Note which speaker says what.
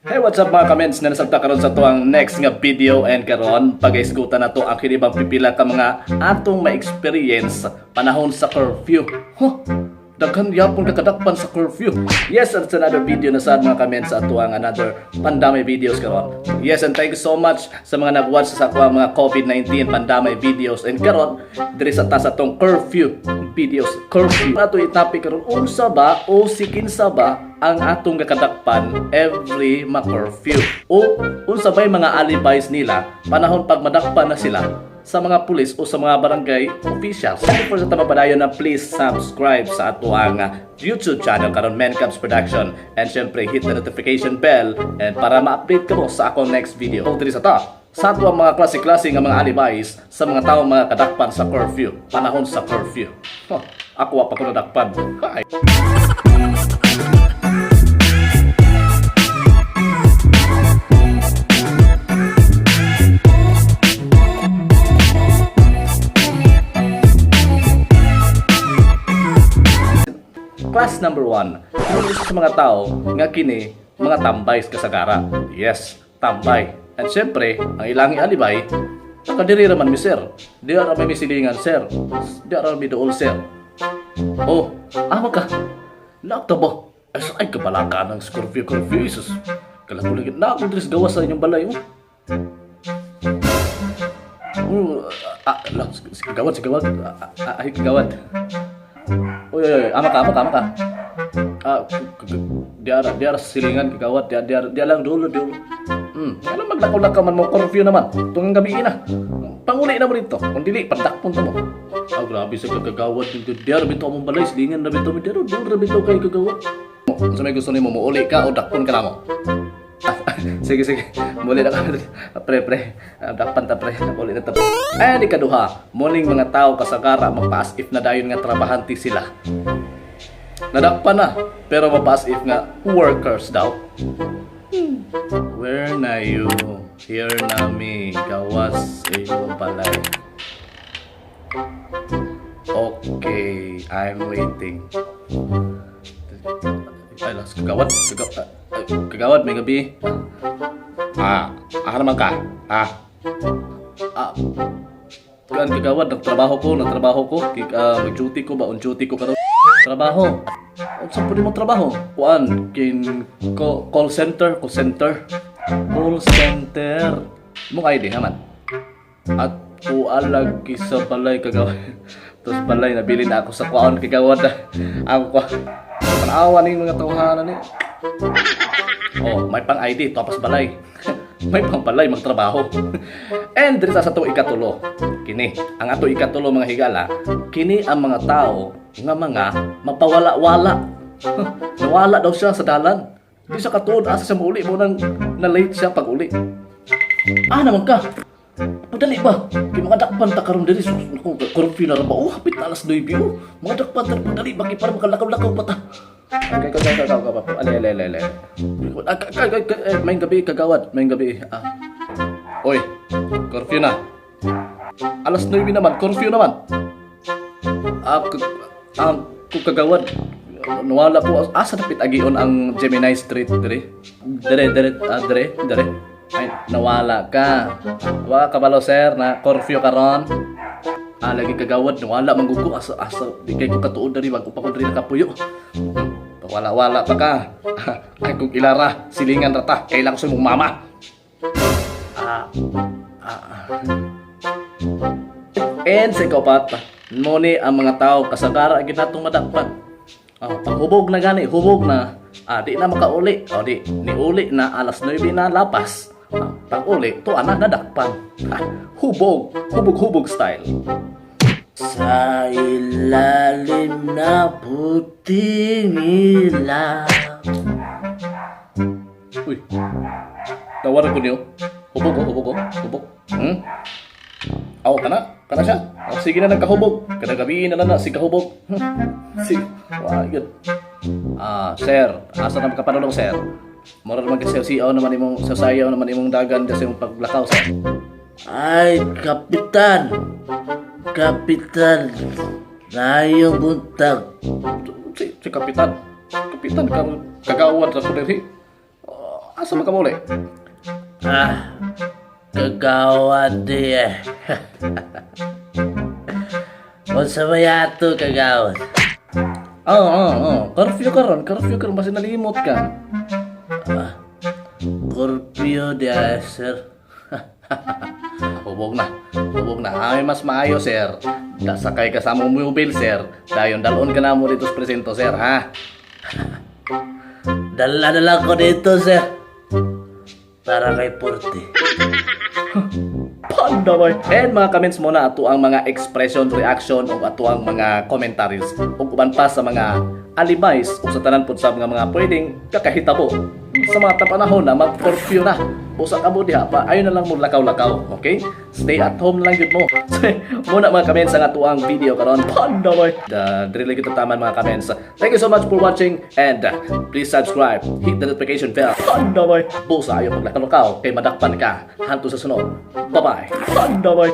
Speaker 1: Hey, what's up mga comments na nasabta karon sa tuang next nga video, and karon pag-isgutan na to ang kinibang pipila ka mga atong ma-experience panahon sa curfew. Daghan yapon kakadakpan sa curfew. Yes, it's another video na sad mga comments sa tuang another pandamay videos karon. Yes, and thank you so much sa mga nag-watch sa akong mga COVID-19 pandamay videos, and karon diri sa ta sa tong curfew videos. Curfew ato i-topic karon, unsa ba o sikinsa ba ang atong kakadakpan every ma-curfew, o unsa bay mga alibis nila panahon pag madakpan na sila sa mga pulis o sa mga barangay officials. For sa tamabadayon na please subscribe sa ato ang YouTube channel karon, Mencabs Production, and syempre hit the notification bell and para ma-update ka mo sa akong next video. Diri sa ta sa ato ang mga klase-klase nga mga alibis sa mga taong mga kadakpan sa curfew, panahon sa curfew. Ako pa ko nadakpan. Hi. Class number 1. Yung isa sa mga tao nga kini mga tambay sa kasagara. Yes, tambay. At syempre, ang ilang alibay, nakadiri raman mi sir. Di ara may misilingan sir. Di ara may dool sir. Oh, ama ka. Naktabo. Ay kabalaka ng curfew Jesus. Kalakuligit na ako dres gawas sa inyong balay. Sigawad. Ay, kagawad. Uy, ama ka. Diara silingan kagawad, dia lang dulu. Ano maglakaw-lakaw man mo curfew naman. Tungang gabi na. Panguli na mo dito. Kung dili, padakpon ta mo. Grabe sa kagawad dito. Diara bito mong balay, silingan na bito. Diara dulu na bito kay kagawad. Sa may gusto nimo, muuli ka o dakpon ka na mo. Sige. Muli na ka. Pre. Dakpan ta pre. Muli na ta pre. Ay, di kaduha. Muling mga tao kasagara magpa-as if na dayon nga trabahanti sila. Nadakpan na. Pero mapa-as if nga workers daw. Where na you? Here na me. Gawas iyong balay. Okay, I'm waiting. Ay, las kagawad, may gabi. Naman ka. Kan kagawad, nagtrabaho ko. Mag-duty ko ba? On-duty ko karon. Trabaho. Saan po mo trabaho? Kuan, call center. Mong ID naman. At pualag sa balay kagawad. Tapos balay, nabili na ako sa kuan kagawad. Ako ko. Panawan ng mga tawhanan eh. Oh, may pang ID, tapos balay. May pang balay, magtrabaho. And dito sa itong ikatulo. Kini, ang ato ikatulo mga higala, kini ang mga tao nga mga mapawala-wala. Nawala daw siya sa dalan. Di siya katuod, asa siya mauli mo nang na-late siya pag uli. Naman ka. Padali ba? Kaya mga dakpan ta karon diri curfew na ba? Hapit na alas 9. Mga dakpan ta padali ba para makalakaw-lakaw pa ta. Ale. May gabi kagawad, may gabi. Oy, curfew na. Alas 9 naman, curfew naman. Kagawad. Nawala po. Asa dapit agion ang Gemini Street dire? Dire. Ay, nawala ka. Wa kabalo sir na curfew karon. Lagi kagawad, nawala manggugo asa di kay ko katuod diri wag ko pa ko diri nakapuyo. Wala pa ka. Ay kung ilara, silingan rata, kailang sa mong mama. And sa ikapat, muni ang mga tao kasagara ginatong madakpan. Paghubog na gani, hubog na. Di na makauli. Di, niuli na alas 9 na lapas. Pag uli, to anak nadakpan. Hubog style. Sa ilalim na puting ilaw. Uy, tawaran ko niyo. Hubog. Kana siya. Sige na nagkahubog. Kada gabi na si kahubog. Sige, yun. Sir, asa na makapanulong sir? Mura naman kasi sayaw naman imong dagan kasi yung paglakaw sir. Ay, kapitan, nayo buntag. Si kapitan, kagawad sa kudiri. Asa man ka muli?
Speaker 2: Kagawad di eh. Unsa ba yato kagawad?
Speaker 1: Curfew karon basi nalimot ka.
Speaker 2: Korpyo di ay, sir.
Speaker 1: Hubog na. Ay, mas maayo, sir. Dasakay ka sa among mobile, sir. Dayon, dalon ka na mo dito sa presento, sir, ha?
Speaker 2: Dala na lang ko dito, sir. Para kay Porte.
Speaker 1: Panda boy. And mga comments muna ato ang mga expression, reaction o ato ang mga commentaries o kuban pa sa mga alibis o sa tanan pod sa mga pwedeng kakahitabo sa mga panahon na mag-curfew na o sa kamo diha pa ayon na lang mo lakaw-lakaw, okay? Stay at home lang gid mo. Muna mga comments ang ato ang video karon. Panda boy. Dili kita taman mga comments. Thank you so much for watching and please subscribe, hit the notification bell. Panda boy. Busa ayo maglakaw-lakaw kay madakpan ka hanto sa sunod. Bye-bye. Panda boy.